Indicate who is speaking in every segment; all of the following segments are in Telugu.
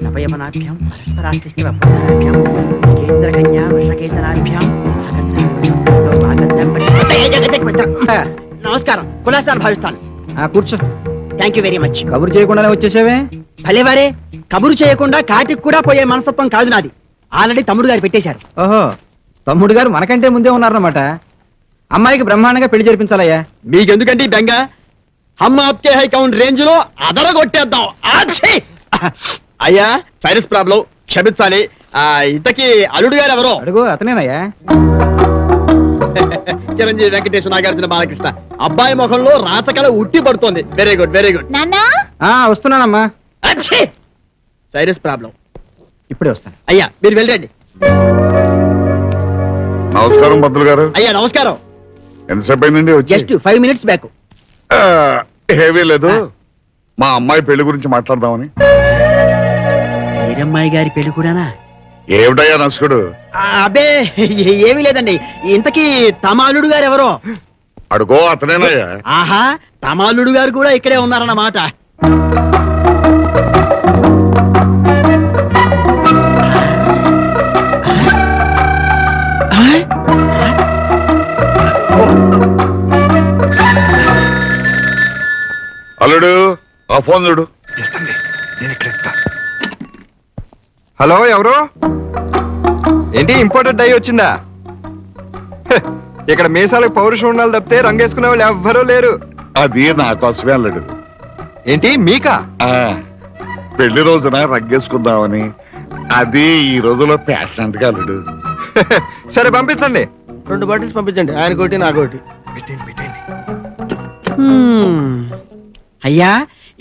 Speaker 1: నవయమనాభ్యాం పరస్పరాశ్లిష్టవపుత్రాభ్యాం కేంద్రకన్యా వృషకేతనాభ్యాం నమస్కారం. కులాసాలు భావిస్తాను.
Speaker 2: కూర్చో.
Speaker 1: Thank you very much.
Speaker 2: కబురు చేయకుండానే వచ్చేసావే?
Speaker 1: భలేవారే, కబురు చేయకుండా కాటికి కూడా పోయే మనస్తత్వం కాదు నాది. ఆల్రెడీ తమ్ముడు గారు పెట్టేశారు.
Speaker 2: ఓహో, తమ్ముడు గారు మనకంటే ముందే ఉన్నారన్నమాట. అమ్మాయికి బ్రహ్మాండంగా పెళ్లి జరిపించాలయ్యా.
Speaker 1: మీకెందుకంటే ఈ బెంగ? హమ్ ఆప్కే హై కౌంట్ రేంజ్ లో అదరగొట్టేద్దాం. అయ్యా, సైరస్ ప్రాబ్లం, క్షమించాలి. ఇంతకీ అల్లుడు గారు ఎవరో?
Speaker 2: అడుగు, అతనేనయ్యా.
Speaker 1: చిరంజీవి వెంకటేశ్వర, నాగార్జున, బాలకృష్ణ. అబ్బాయి ముఖంలో రాచకళ ఉట్టి పడుతోంది. Very good, very good.
Speaker 2: వస్తున్నానమ్మా.
Speaker 1: Serious problem.
Speaker 2: ఇప్పుడే వస్తాను.
Speaker 1: అయ్యా మీరు వెళ్ళండి.
Speaker 3: నమస్కారం పంతులు గారు.
Speaker 1: అయ్యా నమస్కారం.
Speaker 3: ఎంతసేపు అయిందండి వచ్చి?
Speaker 1: Just 5 minutes back.
Speaker 3: ఏమీ లేదు, మా అమ్మాయి పెళ్లి గురించి మాట్లాడదామని.
Speaker 1: వీరమ్మాయి గారి పెళ్లి కూడానా?
Speaker 3: ఏమిటయ్యా నసుకుడు?
Speaker 1: అబ్బే ఏమీ లేదండి. ఇంతకీ తమాలుడు గారు ఎవరో?
Speaker 3: అడుగో, అతనేనయ్యా.
Speaker 1: ఆహా, తమాలుడు గారు కూడా ఇక్కడే ఉన్నారన్నమాట.
Speaker 3: అల్లుడు, ఆ ఫోన్ చూడు.
Speaker 4: హలో, ఎవరు? ఏంటి ఇంపార్టెంట్ అయ్యి వచ్చిందా? ఇక్కడ మీసాలకు పౌరుషం ఉండాలి తప్పితే రంగేసుకునే వాళ్ళు ఎవ్వరూ లేరు.
Speaker 3: అది నా కోసమే అల్లుడు.
Speaker 4: ఏంటి మీకా?
Speaker 3: పెళ్లి రోజున రంగేసుకుందామని. అది ఈ రోజులో ఫ్యాషన్ గా అల్లుడు.
Speaker 4: సరే పంపించండి.
Speaker 1: 2 బాటిల్స్ పంపించండి. ఆయన కోటి, నా కోటి. అయ్యా,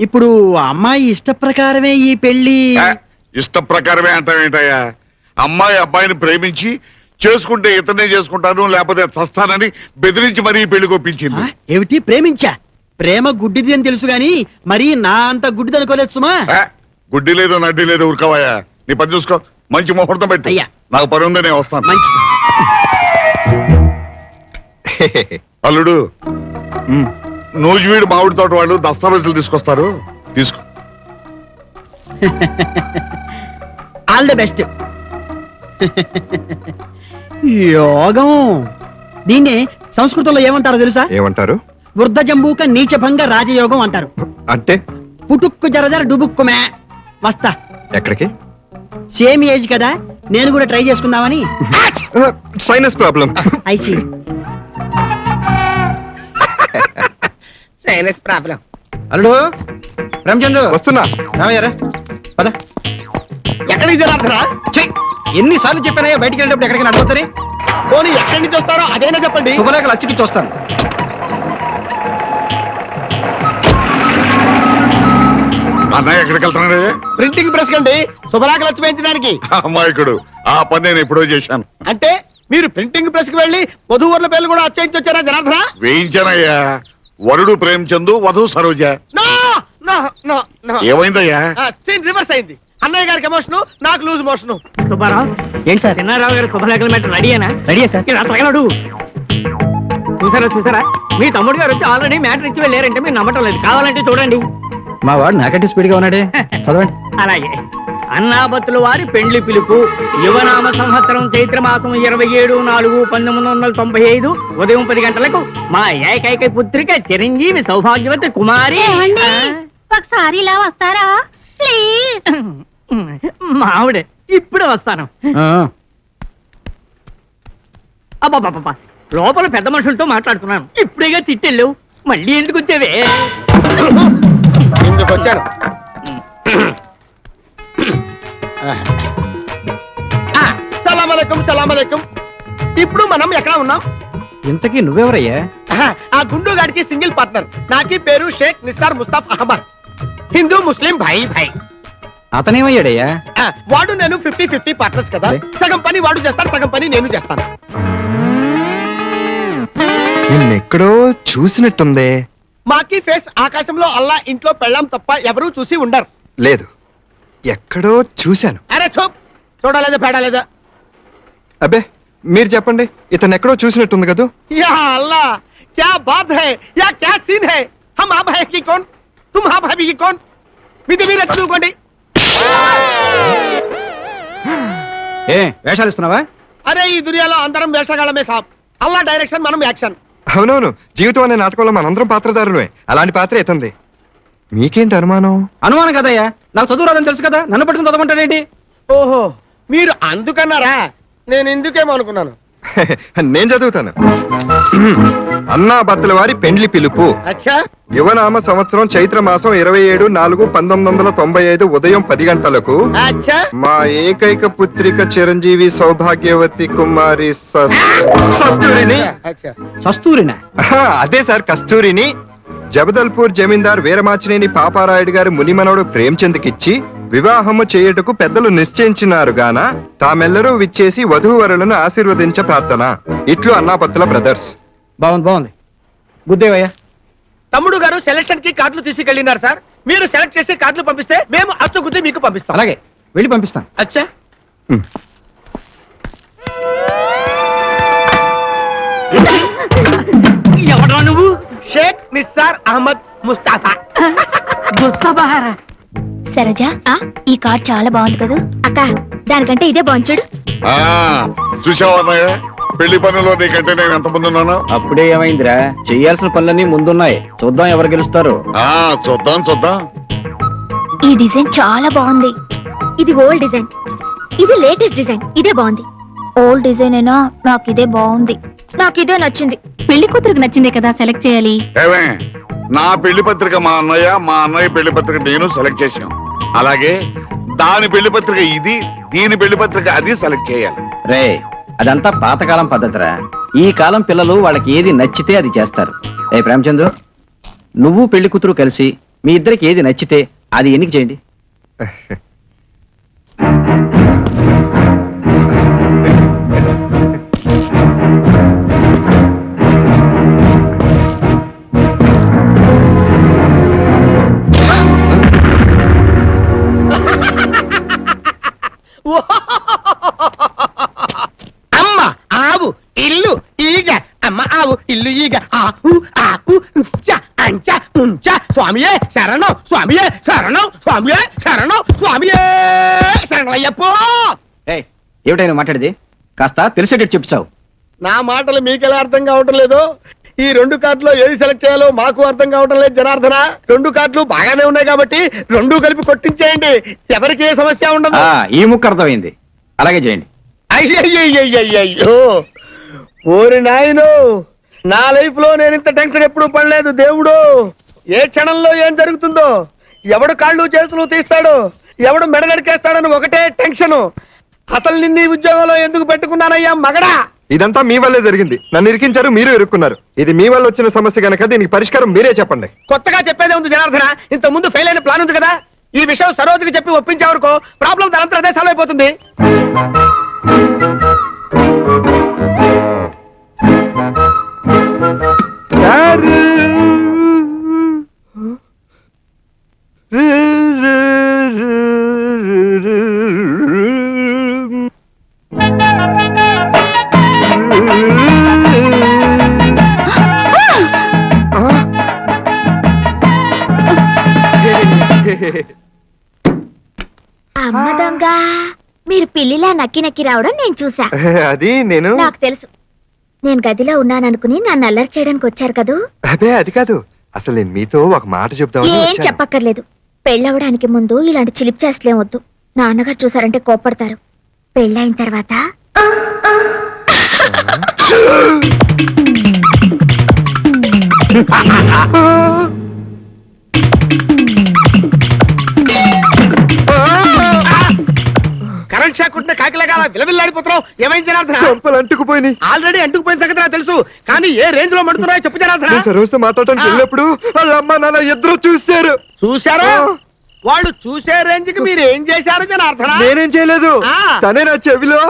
Speaker 1: ఇప్పుడు అమ్మాయి ఇష్ట ప్రకారమే ఈ పెళ్లి.
Speaker 3: ఇష్ట ప్రకారమే అంటావేంటయ్యా? అమ్మాయి అబ్బాయిని ప్రేమించి చేసుకుంటే ఇతనే చేసుకుంటాను, లేకపోతే చస్తానని బెదిరించి మరీ పెళ్లి కొప్పించింది.
Speaker 1: ఏమిటి ప్రేమించా? ప్రేమ గుడ్డిది అని తెలుసు గాని మరీ నా అంత గుడ్డిది అనుకోలేదు సుమా.
Speaker 3: గుడ్డి లేదు, నడ్డి లేదు, ఉరకవయ్యా. నీ పని చూసుకో. మంచి ముహూర్తం పెట్టి.
Speaker 1: అయ్యా,
Speaker 3: నాకు పని ఉంది, నేను వస్తాను.
Speaker 1: మంచిది.
Speaker 3: అల్లుడు, నూజివీడు మామిడి తోట వాళ్ళు దస్తావేజులు తీసుకొస్తారు, తీసుకో.
Speaker 1: All the best. యోగం, దీన్నే సంస్కృతంలో ఏమంటారో తెలుసా?
Speaker 4: ఏమంటారు?
Speaker 1: వృద్ధ జంబూక నీచభంగ రాజయోగం అంటారు.
Speaker 4: అంటే
Speaker 1: పుటుక్కు జరజర డుబుక్కుమే. వస్తా.
Speaker 4: ఎక్కడికి?
Speaker 1: సేమ్ ఏజ్ కదా, నేను కూడా ట్రై చేసుకుందామని.
Speaker 4: Sinus problem.
Speaker 1: I see sinus problem.
Speaker 2: అల్లుడు, రామచంద్ర
Speaker 4: వస్తున్నా.
Speaker 2: రామయ్యారా, పద.
Speaker 1: ఎక్కడికి జరుగుతారా?
Speaker 2: ఎన్నిసార్లు చెప్పానయ్యా బయటికి వెళ్ళేటప్పుడు ఎక్కడికి నడవద్దని?
Speaker 1: పోనీ ఎక్కడి నుంచి వస్తారో అదేనా చెప్పండి.
Speaker 2: శుభలేఖలు అచ్చికి చూస్తాను.
Speaker 3: అన్నయ్య ఎక్కడికి వెళ్తున్నాడు?
Speaker 1: ప్రింటింగ్ ప్రెస్ కండి, శుభలేఖలు వచ్చి వేయించడానికి.
Speaker 3: అమ్మాయికుడు, ఆ పని నేను ఎప్పుడో చేశాను.
Speaker 1: అంటే మీరు ప్రింటింగ్ ప్రెస్ కి వెళ్ళి వధువుల పేర్లు కూడా వచ్చేయించి వచ్చారా జనార్దన?
Speaker 3: వేయించానయ్యా. వరుడు ప్రేమచందు, వధువు సరోజ. ఏమైందయ్యా?
Speaker 1: సీన్ రివర్స్ అయింది. అన్నయ్య గారికి ఎమోషన్, నాకు లూజ్ మోషన్.
Speaker 2: సుబ్బారావు, ఏంటి సార్? చిన్నారావు గారి శుభలేఖల మ్యాటర్ రెడీయేనా? రెడీయే సార్. తగలడు. చూసారా, మీ తమ్ముడు గారు వచ్చి ఆల్రెడీ మ్యాటర్ ఇచ్చి వెళ్ళారంటే మీరు నమ్మటం లేదు. కావాలంటే చూడండి. మా వాడు నాకంటే స్పీడ్ గా ఉన్నాడే. చదవండి. అలాగే. అన్నాబత్తుల వారి పెండ్లి పిలుపు. యువనామ సంవత్సరం చైత్రమాసం 27/4/1995 ఉదయం 10 గంటలకు మా ఏకైక పుత్రిక చిరంజీవి సౌభాగ్యవతి కుమారి.
Speaker 5: ఒకసారి ఇలా వస్తారా ప్లీజ్?
Speaker 1: మావిడే, ఇప్పుడు వస్తాను. అబ్బాబ్బా, లోపల పెద్ద మనుషులతో మాట్లాడుతున్నాను. ఇప్పుడేగా తిట్టెళ్ళు, మళ్ళీ ఎందుకు వచ్చావే? ఎందుకు వచ్చాను? సలామలేకం. ఇప్పుడు మనం ఎక్కడ ఉన్నాం?
Speaker 2: ఇంతకీ నువ్వెవరయ్యా?
Speaker 1: ఆ గుండు గాడికి సింగిల్ పార్ట్నర్. నాకి పేరు షేక్ నిసార్ ముస్తాఫ్ అహ్మద్. హిందూ ముస్లిం భాయ్.
Speaker 2: అతనేమయ్యాడయ్యా?
Speaker 1: వాడు నేను 50-50 పార్ట్నర్స్ కదా. సగం పని వాడు చేస్తాడు, సగం పని నేను చేస్తాను.
Speaker 4: నిన్నెక్కడో చూసినట్టుందే.
Speaker 1: మాకి ఫేస్ ఆకాశంలో అల్లా, ఇంట్లో పెళ్ళాం తప్ప ఎవరూ చూసి ఉండరు.
Speaker 4: లేదు, ఎక్కడో చూశాను.
Speaker 1: అరే చూడలేదా పేడలేదా?
Speaker 4: అబ్బే మీరు చెప్పండి, ఇతను ఎక్కడో చూసినట్టుంది కదా.
Speaker 1: యా అల్లా, క్యా బాత్ హై, యా క్యా సీన్ హై. హమ్ ఆప్ హై కి కౌన్, తుమ్ ఆప్ హై కి కౌన్? మీది మీరు చదువుకోండి.
Speaker 2: ఏ వేషాలు ఇస్తున్నావా?
Speaker 1: అరే ఈ దునియాలో అందరం వేషగాళ్ళమే సాబ్. అల్లా డైరెక్షన్, మనం యాక్షన్.
Speaker 4: అవునవును, జీవితం అనే నాటకంలో మనందరం పాత్రధారులమే. అలాంటి పాత్ర ఎత్తంది. మీకేంటి అనుమానం?
Speaker 2: అనుమానం కదయ్యా, నాకు చదువు రాదని తెలుసు కదా, నన్ను పట్టుకుని చదవమంటాడేంటి?
Speaker 1: ఓహో, మీరు అందుకన్నారా? నేను ఇందుకేమో అనుకున్నాను.
Speaker 4: నేను చదువుతాను. అన్నా బత్తల వారి పెండ్లి పిలుపు.
Speaker 1: అచ్చా,
Speaker 4: యువనామ సంవత్సరం చైత్ర మాసం 27/4/1995 ఉదయం 10 గంటలకు
Speaker 1: అచ్చా.
Speaker 4: మా ఏకైక పుత్రిక చిరంజీవి సౌభాగ్యవతి కుమారి కస్తూరిని,
Speaker 1: అచ్చా.
Speaker 2: సస్తూరినా?
Speaker 4: అదే సార్, కస్తూరిని జబదల్పూర్ జమీందార్ వీరమాచినేని పాపారాయుడు గారి మునిమనోడు ప్రేమచంద్కిచ్చి వివాహము చేయుటకు పెద్దలు నిశ్చయించినారు గాన తామెల్లరూ విచ్చేసి వధూవరులను ఆశీర్వదించ ప్రార్థన. ఇట్లు అన్నాపత్తుల బ్రదర్స్.
Speaker 2: బాగుంది బాగుంది, గుద్దేవయ్యా.
Speaker 1: తమ్ముడు గారు సెలక్షన్ కి కార్డులు తీసుకెళ్ళినారు సార్. మీరు సెలెక్ట్ చేసి కార్డులు పంపిస్తే మేము అచ్చు గుద్ది మీకు పంపిస్తాం.
Speaker 2: అలాగే, వెళ్ళి పంపిస్తాను.
Speaker 1: అచ్చా.
Speaker 2: ఎవడ్రా నువ్వు?
Speaker 1: షేక్ నిస్సార్ అహ్మద్ ముస్తాఫా.
Speaker 2: ముస్తాఫారా?
Speaker 5: సరోజా, ఈ కార్ చాలా బాగుంది కదా అక్క. దానికంటే ఇదే బాగుంది చూడు.
Speaker 3: చూసావా అన్నయ్య, పెళ్లి పనుల్లో నీకంటే నేను ఎంత ముందున్నాను.
Speaker 2: అప్పుడే ఏమైందిరా, చెయ్యాల్సిన పనులన్నీ ముందున్నాయి. చూద్దాం ఎవరు గెలుస్తారు.
Speaker 3: చూద్దాం చూద్దాం.
Speaker 5: ఈ డిజైన్ చాలా బాగుంది. ఇది ఓల్డ్ డిజైన్, ఇది లేటెస్ట్ డిజైన్. ఇదే బాగుంది. ఓల్డ్ డిజైన్ అయినా నాకు ఇదే బాగుంది. నాకు ఇదే నచ్చింది. పెళ్లి కూతురికి నచ్చిందే కదా సెలెక్ట్ చేయాలి.
Speaker 3: ఏమే, నా పెళ్లి పత్రిక మా అన్నయ్య పెళ్లి పత్రిక నేను సెలెక్ట్ చేశాం. అలాగే దాని పెళ్లి పత్రిక ఇది, దీని పెళ్లి పత్రిక అది సెలెక్ట్ చేయాలి.
Speaker 2: రే, అదంతా పాతకాలం పద్ధతిరా. ఈ కాలం పిల్లలు వాళ్ళకి ఏది నచ్చితే అది చేస్తారు. ఏ ప్రేమచంద్రు, నువ్వు పెళ్లి కూతురు కలిసి మీ ఇద్దరికి ఏది నచ్చితే అది ఎన్నిక చేయండి.
Speaker 1: అమ్మ ఆవు ఇల్లు ఈగ, అమ్మ ఆవు ఇల్లు ఈగ, ఆకు ఆకు అంచ ఉంచ, స్వామియే శరణం, స్వామియే శరణం, స్వామియే శరణం, స్వామియే శరణం అయ్యప్పో.
Speaker 2: ఏ ఏమిటైనా మాట్లాడేది? కాస్త తెలిసేటట్టు చెప్తావు.
Speaker 1: నా మాటలు మీకెలా అర్థం కావటం లేదు? ఈ రెండు కార్డులో ఏది సెలెక్ట్ చేయాలో మాకు అర్థం కావటం లేదు జనార్దన. రెండు కార్డులు బాగానే ఉన్నాయి కాబట్టి రెండు కలిపి కొట్టించేయండి. ఎవరికి ఏ సమస్య ఉండదు.
Speaker 2: ఈ ముక్క అర్థమైంది, అలాగే చేయండి.
Speaker 1: అయ్యయ్యో, ఓరి నాయను, నా లైఫ్ లో నేను ఇంత టెన్షన్ ఎప్పుడు పడలేదు దేవుడు. ఏ క్షణంలో ఏం జరుగుతుందో, ఎవడు కాళ్ళు చేతులు తీస్తాడో, ఎవడు మెడలడికేస్తాడని ఒకటే టెన్షన్. అసలు నిన్ను ఈ ఉద్యోగంలో ఎందుకు పెట్టుకున్నానయ్యా మగడా?
Speaker 4: ఇదంతా మీ వల్లే జరిగింది. నన్ను ఇరికించారు, మీరు ఇరుక్కున్నారు. ఇది మీ వల్ల వచ్చిన సమస్య కనుక దీనికి పరిష్కారం మీరే చెప్పండి.
Speaker 1: కొత్తగా చెప్పేదే ఉంది జనార్దన. ఇంత ముందు ఫెయిల్ అయిన ప్లాన్ ఉంది కదా. ఈ విషయం సరోజకి చెప్పి ఒప్పించేవరకు ప్రాబ్లం తనంతరం అదే సాల్వ్ అయిపోతుంది.
Speaker 5: అమ్మ దొంగ, మీరు పిల్లిలా నక్కి నక్కి రావడం నేను చూసా.
Speaker 4: అది నేను
Speaker 5: నాకు తెలుసు. నేను గదిలో ఉన్నాననుకుని నన్ను అల్లరి చేయడానికి వచ్చారు కదూ.
Speaker 4: అదే అది కాదు, అసలు నేను మీతో ఒక మాట చెప్తామని
Speaker 5: ఏం
Speaker 4: వచ్చాను.
Speaker 5: చెప్పక్కర్లేదు. పెళ్ళవడానికి ముందు ఇలాంటి చిలిప్ చేస్తలేం వద్దు. నాన్నగారు చూసారంటే కోప్పడతారు. పెళ్ళైన తర్వాత
Speaker 1: కరెంట్ షాక్ ఉంటే కాకిలాగా విలవిల్లాడిపోతున్నావు. ఏమైంది జనార్దన?
Speaker 4: చెంపలు అంటుకుపోయినాయి.
Speaker 1: ఆల్రెడీ అంటుకుపోయిన సంగతి నాకు తెలుసు, కానీ ఏ రేంజ్ లో మండుతున్నాయో చెప్పు జనార్దన.
Speaker 4: నేను సరోజతో మాట్లాడటానికి వెళ్ళినప్పుడు వాళ్ళ అమ్మ నాన్న ఇద్దరు చూశారు.
Speaker 1: చూశారా? వాళ్ళు చూసే రేంజ్ కి మీరు ఏం చేశారు జనార్దన?
Speaker 4: నేనేం చేయలేదు, తనే నా చెవిలో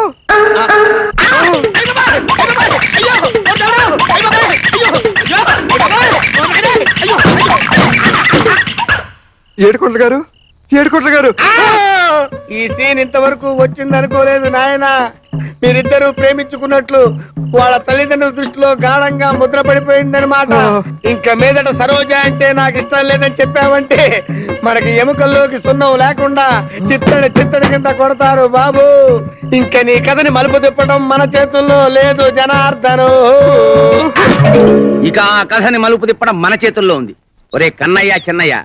Speaker 4: ఏడుకొండల గారు
Speaker 1: ఈ సీన్ ఇంతవరకు వచ్చింది అనుకోలేదు నాయన. మీరిద్దరూ ప్రేమించుకున్నట్లు వాళ్ళ తల్లిదండ్రుల దృష్టిలో గాఢంగా ముద్ర పడిపోయిందనమాట. ఇంకా మీదట సరోజ అంటే నాకు ఇష్టం లేదని చెప్పావంటే మనకి ఎముకల్లోకి సున్నం లేకుండా చిత్తడి చిత్తడి కింద కొడతారు బాబు. ఇంకా నీ కథని మలుపు తిప్పడం మన చేతుల్లో లేదు జనార్దను.
Speaker 2: ఇక ఆ కథని మలుపు తిప్పడం మన చేతుల్లో ఉంది. ఒరే కన్నయ్య చిన్నయ్య,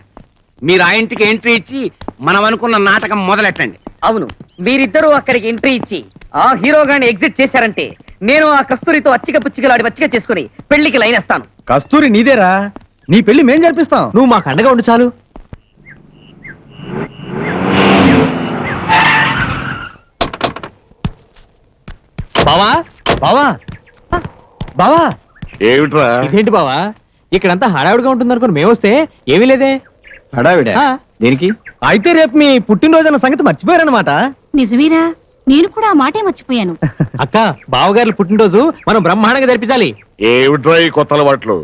Speaker 2: మీరు ఆ ఇంటికి ఎంట్రీ ఇచ్చి మనం అనుకున్న నాటకం మొదలెట్టండి.
Speaker 6: అవును, మీరిద్దరూ అక్కడికి ఎంట్రీ ఇచ్చి ఆ హీరో గాని ఎగ్జిట్ చేశారంటే నేను ఆ కస్తూరితో అచ్చిక పుచ్చికలాడి వచ్చిక చేసుకుని పెళ్లికి లైన్ వేస్తాను.
Speaker 2: కస్తూరి నీదేరా, నీ పెళ్లి మేం జరిపిస్తాం, నువ్వు మాకు అండగా ఉండు చాలు. బావా బావా బావా,
Speaker 3: ఏమిట్రా?
Speaker 2: ఇదేంటి బావా, ఇక్కడంతా హడావిడిగా ఉంటుంది అనుకుని మేమొస్తే ఏమీ లేదే.
Speaker 4: హడావిడా దేనికి?
Speaker 2: అయితే రేపు మీ పుట్టినరోజు అన్న సంగతి మర్చిపోయారన్నమాట.
Speaker 5: నిజమేరా, నేను కూడా ఆ మాటే మర్చిపోయాను.
Speaker 2: అక్క, బావగారి పుట్టినరోజు మనం బ్రహ్మాండంగా జరిపించాలి.
Speaker 3: ఏమిట్రా ఈ కొత్త అలవాట్లు?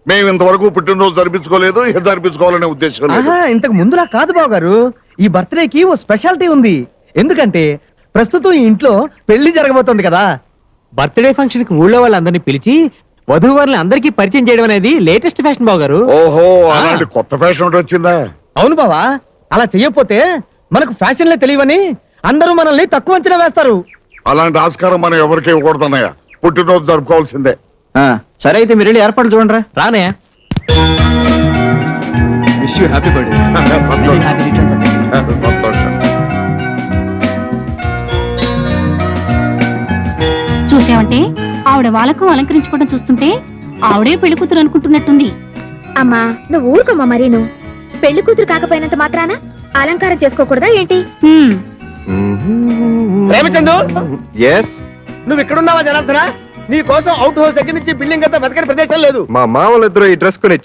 Speaker 3: మేము ఇంతవరకు పుట్టినరోజు జరిపించుకోలేదు, ఇక జరిపించుకోవాలనే ఉద్దేశం లేదు.
Speaker 2: ఇంతకు ముందులా కాదు బావగారు, ఈ బర్త్డేకి ఓ స్పెషాలిటీ ఉంది. ఎందుకంటే ప్రస్తుతం ఈ ఇంట్లో పెళ్లి జరగబోతోంది కదా. బర్త్డే ఫంక్షన్ కి ఊళ్ళో వాళ్ళందరినీ పిలిచి వధూవరుల్ని అందరికీ పరిచయం చేయడం అనేది లేటెస్ట్ ఫ్యాషన్ బావగారు.
Speaker 3: ఓహో, అలాంటి కొత్త ఫ్యాషన్ ఒకటి వచ్చిందా?
Speaker 2: అవును బావా, అలా చెయ్యకపోతే మనకు ఫ్యాషన్లే తెలియవని అందరూ మనల్ని తక్కువ అంచనా వేస్తారు.
Speaker 3: అలాంటి ఆస్కారం మనం ఎవరికి ఇవ్వకూడదన్నయ్య. పుట్టినరోజు జరుపుకోవాల్సిందే.
Speaker 2: సరే అయితే మీరు ఏర్పాట్లు చూడండి. రానే విష్ యూ హ్యాపీ బర్త్డే.
Speaker 3: సంతోషం.
Speaker 5: చూసావంటే ఆవిడ వాళ్ళకు అలంకరించుకోవడం చూస్తుంటే ఆవిడే పెళ్లి కూతురు అనుకుంటున్నట్టుంది. అమ్మా నువ్వు ఊరుకోమ్మా. మరి నువ్వు పెళ్లి కూతురు కాకపోయినంత మాత్రాన అలంకారం చేసుకోకూడదా ఏంటి?
Speaker 1: రేమచందు,
Speaker 4: ఎస్,
Speaker 1: నువ్వు ఇక్కడున్నావా జనార్దన? నీ కోసం అవుట్ హౌస్ దగ్గర నుంచి బిల్డింగ్ అంతా వెతకని ప్రదేశం లేదు.
Speaker 4: మా మామూలిద్దరూ ఈ డ్రెస్ కొని